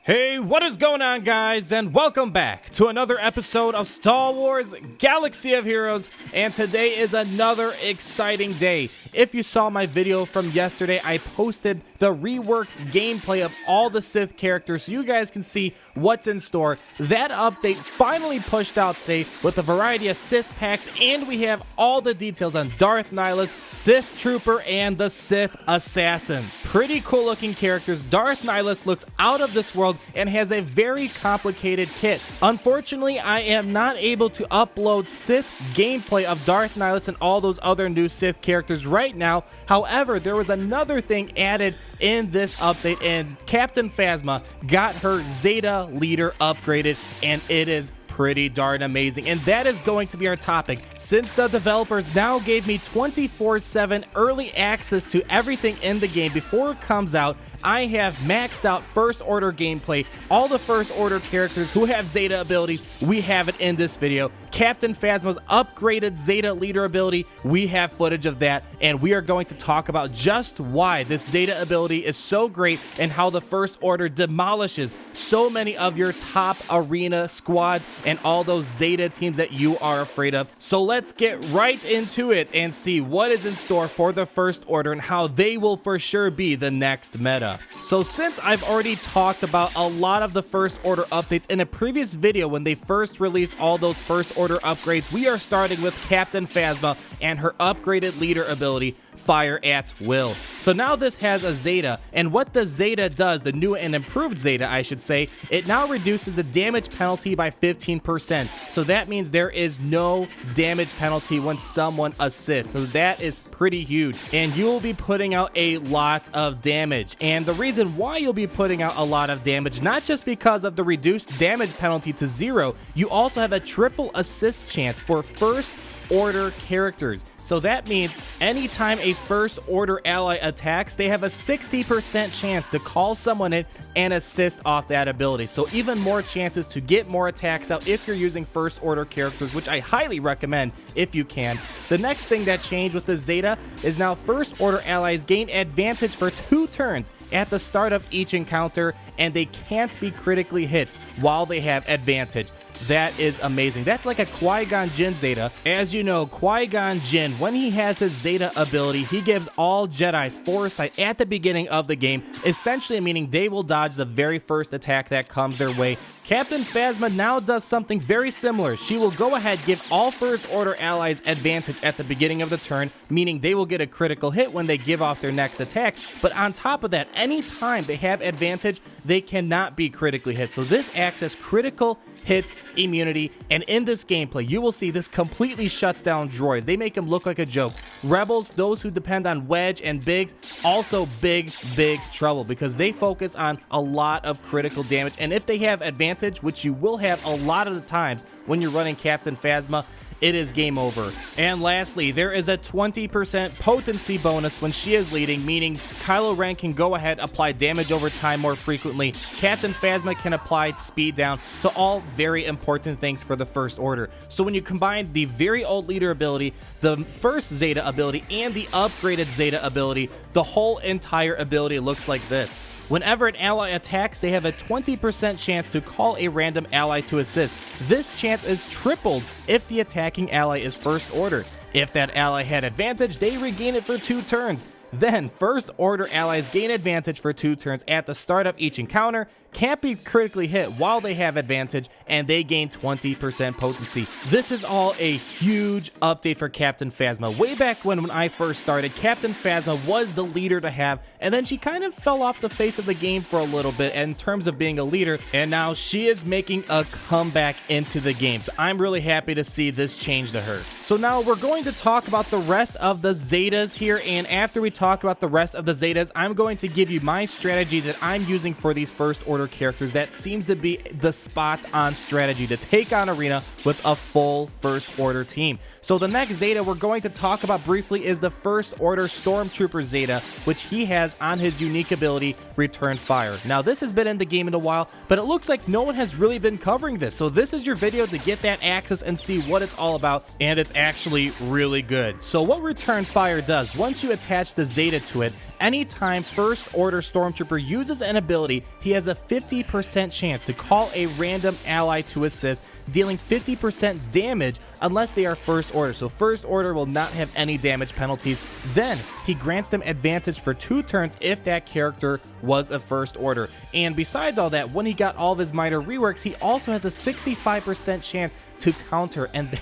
Hey, what is going on, guys, and welcome back to another episode of Star Wars Galaxy of Heroes, and today is another exciting day. If you saw my video from yesterday, I posted the reworked gameplay of all the Sith characters so you guys can see what's in store. That update finally pushed out today with a variety of Sith packs, and we have all the details on Darth Nihilus, Sith Trooper, and the Sith Assassin. Pretty cool looking characters. Darth Nihilus looks out of this world and has a very complicated kit. Unfortunately, I am not able to upload Sith gameplay of Darth Nihilus and all those other new Sith characters right now. However, there was another thing added in this update, and Captain Phasma got her Zeta leader upgraded, and it is pretty darn amazing, and that is going to be our topic. Since the developers now gave me 24/7 early access to everything in the game before it comes out, I have maxed out First Order gameplay. All the First Order characters who have Zeta abilities, we have it in this video. Captain Phasma's upgraded Zeta leader ability, we have footage of that, and we are going to talk about just why this Zeta ability is so great and how the First Order demolishes so many of your top arena squads and all those Zeta teams that you are afraid of. So let's get right into it and see what is in store for the First Order and how they will for sure be the next meta. So since I've already talked about a lot of the First Order updates in a previous video when they first released all those First Order upgrades, we are starting with Captain Phasma and her upgraded leader ability, Fire at Will. So now this has a Zeta, and what the Zeta does, the new and improved Zeta I should say, it now reduces the damage penalty by 15%. So that means there is no damage penalty when someone assists. So that is pretty huge, and you will be putting out a lot of damage. And the reason why you'll be putting out a lot of damage, not just because of the reduced damage penalty to 0, you also have a triple assist chance for First Order characters. So that means anytime a First Order ally attacks, they have a 60% chance to call someone in and assist off that ability. So even more chances to get more attacks out if you're using First Order characters, which I highly recommend if you can. The next thing that changed with the Zeta is now First Order allies gain advantage for 2 turns at the start of each encounter, and they can't be critically hit while they have advantage. That is amazing. That's like a Qui-Gon Jinn Zeta. As you know, Qui-Gon Jinn, when he has his Zeta ability, he gives all Jedis foresight at the beginning of the game, essentially meaning they will dodge the very first attack that comes their way. Captain Phasma now does something very similar. She will go ahead, give all First Order allies advantage at the beginning of the turn, meaning they will get a critical hit when they give off their next attack. But on top of that, anytime they have advantage, they cannot be critically hit. So this acts as critical hit immunity, and in this gameplay, you will see this completely shuts down droids. They make them look like a joke. Rebels, those who depend on Wedge and Biggs, also big trouble because they focus on a lot of critical damage, and if they have advantage, which you will have a lot of the times when you're running Captain Phasma, it is game over. And lastly, there is a 20% potency bonus when she is leading, meaning Kylo Ren can go ahead, apply damage over time more frequently. Captain Phasma can apply speed down. So all very important things for the First Order. So when you combine the very old leader ability, the first Zeta ability, and the upgraded Zeta ability, the whole entire ability looks like this. Whenever an ally attacks, they have a 20% chance to call a random ally to assist. This chance is tripled if the attacking ally is First Order. If that ally had advantage, they regain it for 2 turns. Then, First Order allies gain advantage for 2 turns at the start of each encounter, can't be critically hit while they have advantage, and they gain 20% potency. This is all a huge update for Captain Phasma. Way back when I first started, Captain Phasma was the leader to have, and then she kind of fell off the face of the game for a little bit in terms of being a leader, and now she is making a comeback into the game. So I'm really happy to see this change to her. So now we're going to talk about the rest of the Zetas here, and after we talk about the rest of the Zetas, I'm going to give you my strategy that I'm using for these First Order characters that seems to be the spot-on strategy to take on Arena with a full First Order team. So the next Zeta we're going to talk about briefly is the First Order Stormtrooper Zeta, which he has on his unique ability, Return Fire. Now this has been in the game in a while, but it looks like no one has really been covering this, so this is your video to get that access and see what it's all about, and it's actually really good. So what Return Fire does, once you attach the Zeta to it, anytime First Order Stormtrooper uses an ability, he has a 50% chance to call a random ally to assist, dealing 50% damage unless they are First Order. So First Order will not have any damage penalties. Then he grants them advantage for 2 turns if that character was a First Order. And besides all that, when he got all of his minor reworks, he also has a 65% chance to counter, and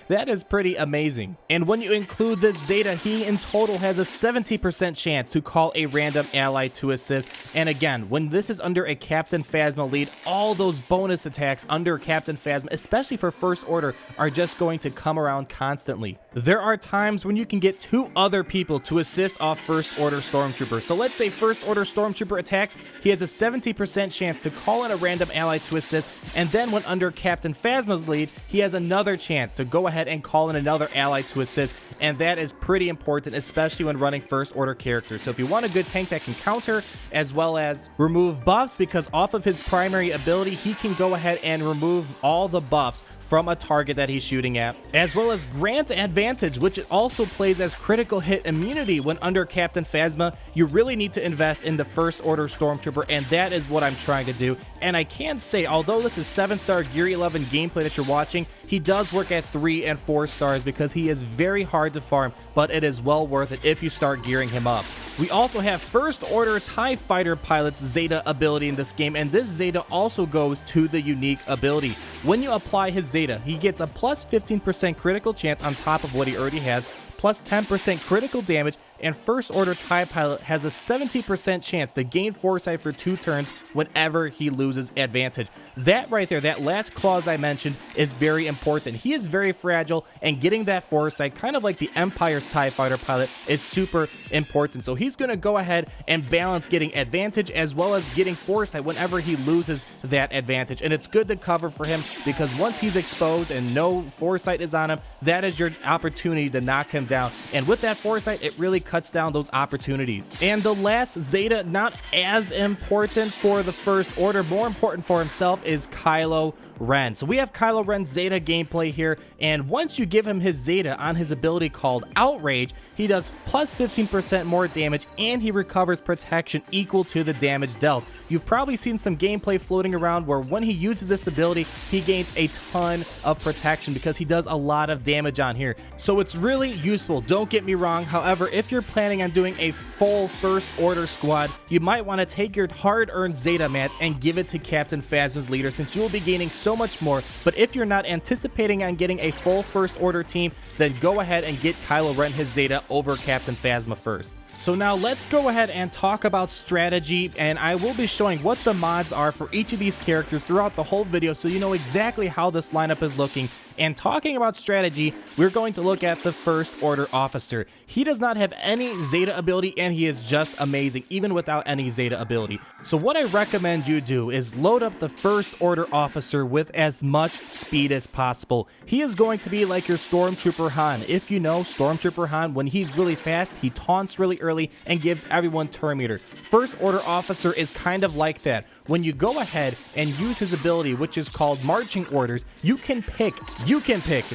that is pretty amazing. And when you include this Zeta, he in total has a 70% chance to call a random ally to assist. And again, when this is under a Captain Phasma lead, all those bonus attacks under Captain Phasma, especially for First Order, are just going to come around constantly. There are times when you can get 2 other people to assist off First Order Stormtrooper. So let's say First Order Stormtrooper attacks, he has a 70% chance to call in a random ally to assist, and then when under Captain Phasma's lead, he has another chance to go ahead and call in another ally to assist, and that is pretty important, especially when running First Order characters. So if you want a good tank that can counter as well as remove buffs, because off of his primary ability, he can go ahead and remove all the buffs from a target that he's shooting at, as well as grant advantage, which also plays as critical hit immunity when under Captain Phasma. You really need to invest in the First Order Stormtrooper, and that is what I'm trying to do. And I can say, although this is 7-star Gear 11 gameplay that you're watching, he does work at 3 and 4 stars because he is very hard to farm, but it is well worth it if you start gearing him up. We also have First Order TIE Fighter Pilot's Zeta ability in this game, and this Zeta also goes to the unique ability. When you apply his Zeta, he gets a plus 15% critical chance on top of what he already has, plus 10% critical damage, and First Order TIE Pilot has a 70% chance to gain foresight for 2 turns whenever he loses advantage. That right there, that last clause I mentioned, is very important. He is very fragile, and getting that foresight, kind of like the Empire's TIE Fighter Pilot, is super important. So he's going to go ahead and balance getting advantage as well as getting foresight whenever he loses that advantage. And it's good to cover for him, because once he's exposed and no foresight is on him, that is your opportunity to knock him down. And with that foresight, it really cuts down those opportunities. And the last Zeta, not as important for the First Order, more important for himself, is Kylo Ren. So we have Kylo Ren's Zeta gameplay here, and once you give him his Zeta on his ability called Outrage, he does plus 15% more damage, and he recovers protection equal to the damage dealt. You've probably seen some gameplay floating around where when he uses this ability, he gains a ton of protection because he does a lot of damage on here. So it's really useful, don't get me wrong. However, if you're planning on doing a full First Order squad, you might want to take your hard-earned Zeta mats and give it to Captain Phasma's leader, since you will be gaining so much more. But if you're not anticipating on getting a full First Order team, then go ahead and get Kylo Ren his Zeta over Captain Phasma first. So now let's go ahead and talk about strategy, and I will be showing what the mods are for each of these characters throughout the whole video, so you know exactly how this lineup is looking. And talking about strategy, we're going to look at the First Order Officer. He does not have any Zeta ability, and he is just amazing, even without any Zeta ability. So what I recommend you do is load up the First Order Officer with as much speed as possible. He is going to be like your Stormtrooper Han. If you know Stormtrooper Han, when he's really fast, he taunts really early and gives everyone turn meter. First Order Officer is kind of like that. When you go ahead and use his ability, which is called Marching Orders, you can pick,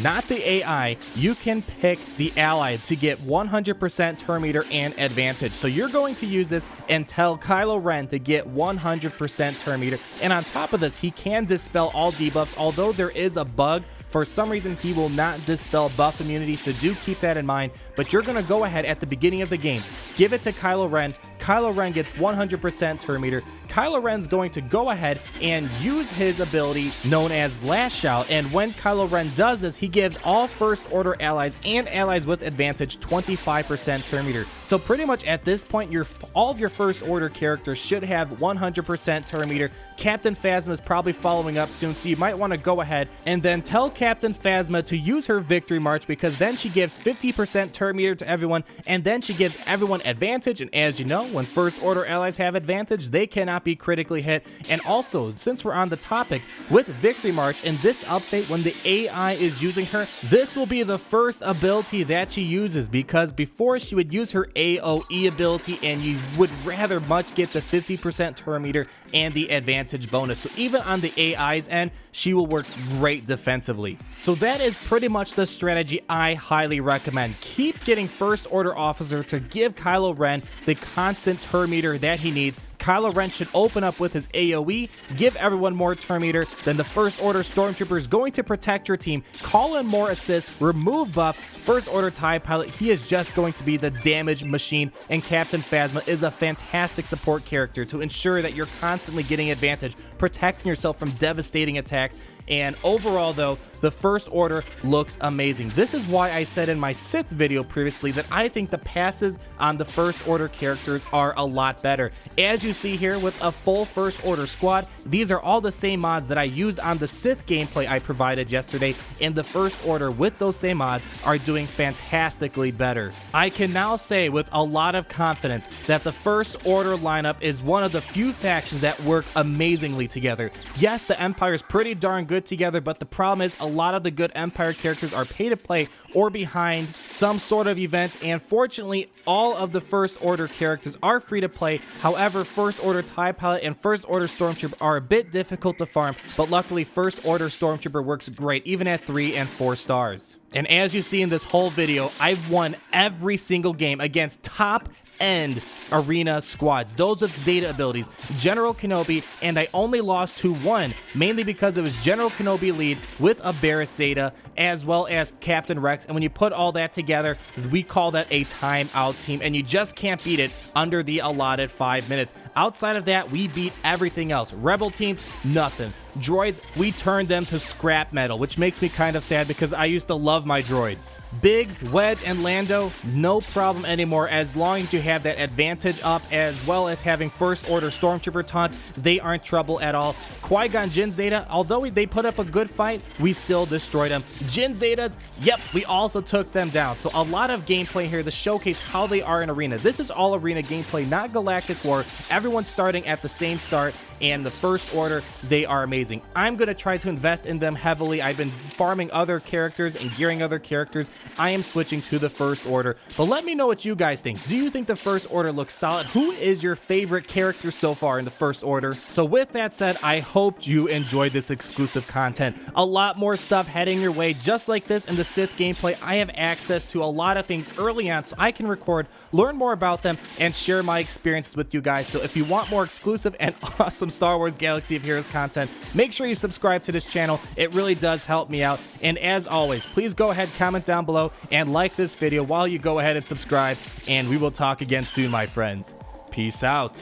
not the AI, you can pick the ally to get 100% turn meter and advantage. So you're going to use this and tell Kylo Ren to get 100% turn meter. And on top of this, he can dispel all debuffs, although there is a bug. For some reason, he will not dispel buff immunity, so do keep that in mind. But you're going to go ahead at the beginning of the game, give it to Kylo Ren. Kylo Ren gets 100% turn meter. Kylo Ren's going to go ahead and use his ability known as Lash Out, and when Kylo Ren does this, he gives all First Order allies and allies with advantage 25% turn meter. So pretty much at this point, all of your First Order characters should have 100% turn meter. Captain Phasma is probably following up soon, so you might want to go ahead and then tell Captain Phasma to use her Victory March, because then she gives 50% turn meter to everyone, and then she gives everyone advantage. And as you know, when First Order allies have advantage, they cannot not be critically hit. And also, since we're on the topic, with Victory March in this update, when the AI is using her, this will be the first ability that she uses, because before she would use her AoE ability and you would rather much get the 50% turn meter and the advantage bonus. So even on the AI's end, she will work great defensively. So that is pretty much the strategy I highly recommend. Keep getting First Order Officer to give Kylo Ren the constant turn meter that he needs. Kylo Ren should open up with his AoE, give everyone more turn meter, then the First Order Stormtrooper is going to protect your team, call in more assists, remove buffs. First Order TIE Pilot, he is just going to be the damage machine, and Captain Phasma is a fantastic support character to ensure that you're constantly getting advantage, protecting yourself from devastating attacks. And overall though, the First Order looks amazing. This is why I said in my Sith video previously that I think the passes on the First Order characters are a lot better. As you see here with a full First Order squad, these are all the same mods that I used on the Sith gameplay I provided yesterday, and the First Order with those same mods are doing fantastically better. I can now say with a lot of confidence that the First Order lineup is one of the few factions that work amazingly together. Yes, the Empire is pretty darn good together, but the problem is a lot of the good Empire characters are pay to play or behind some sort of event, and fortunately all of the First Order characters are free to play. However, First Order TIE Pilot and First Order Stormtrooper are a bit difficult to farm, but luckily First Order Stormtrooper works great even at 3 and 4 stars. And as you see in this whole video, I've won every single game against top-end arena squads, those with Zeta abilities, General Kenobi, and I only lost to one, mainly because it was General Kenobi lead with a Barris Zeta, as well as Captain Rex, and when you put all that together, we call that a timeout team, and you just can't beat it under the allotted 5 minutes. Outside of that, we beat everything else. Rebel teams, nothing. Droids, we turned them to scrap metal, which makes me kind of sad because I used to love my droids. Biggs, Wedge, and Lando, no problem anymore as long as you have that advantage up, as well as having First Order Stormtrooper taunts. They aren't trouble at all. Qui-Gon Jinn Zeta, although they put up a good fight, we still destroyed them. Jinn Zetas, yep, we also took them down. So a lot of gameplay here to showcase how they are in arena. This is all arena gameplay, not Galactic War. Everyone's starting at the same start, and the First Order, they are amazing. I'm going to try to invest in them heavily. I've been farming other characters and gearing other characters. I am switching to the First Order, but let me know what you guys think. Do you think the First Order looks solid? Who is your favorite character so far in the First Order? So with that said, I hope you enjoyed this exclusive content. A lot more stuff heading your way just like this in the Sith gameplay. I have access to a lot of things early on, so I can record, learn more about them, and share my experiences with you guys. So if you want more exclusive and awesome Star Wars Galaxy of Heroes content, make sure you subscribe to this channel. It really does help me out. And as always, please go ahead, comment down below, and like this video while you go ahead and subscribe. And we will talk again soon, my friends. Peace out.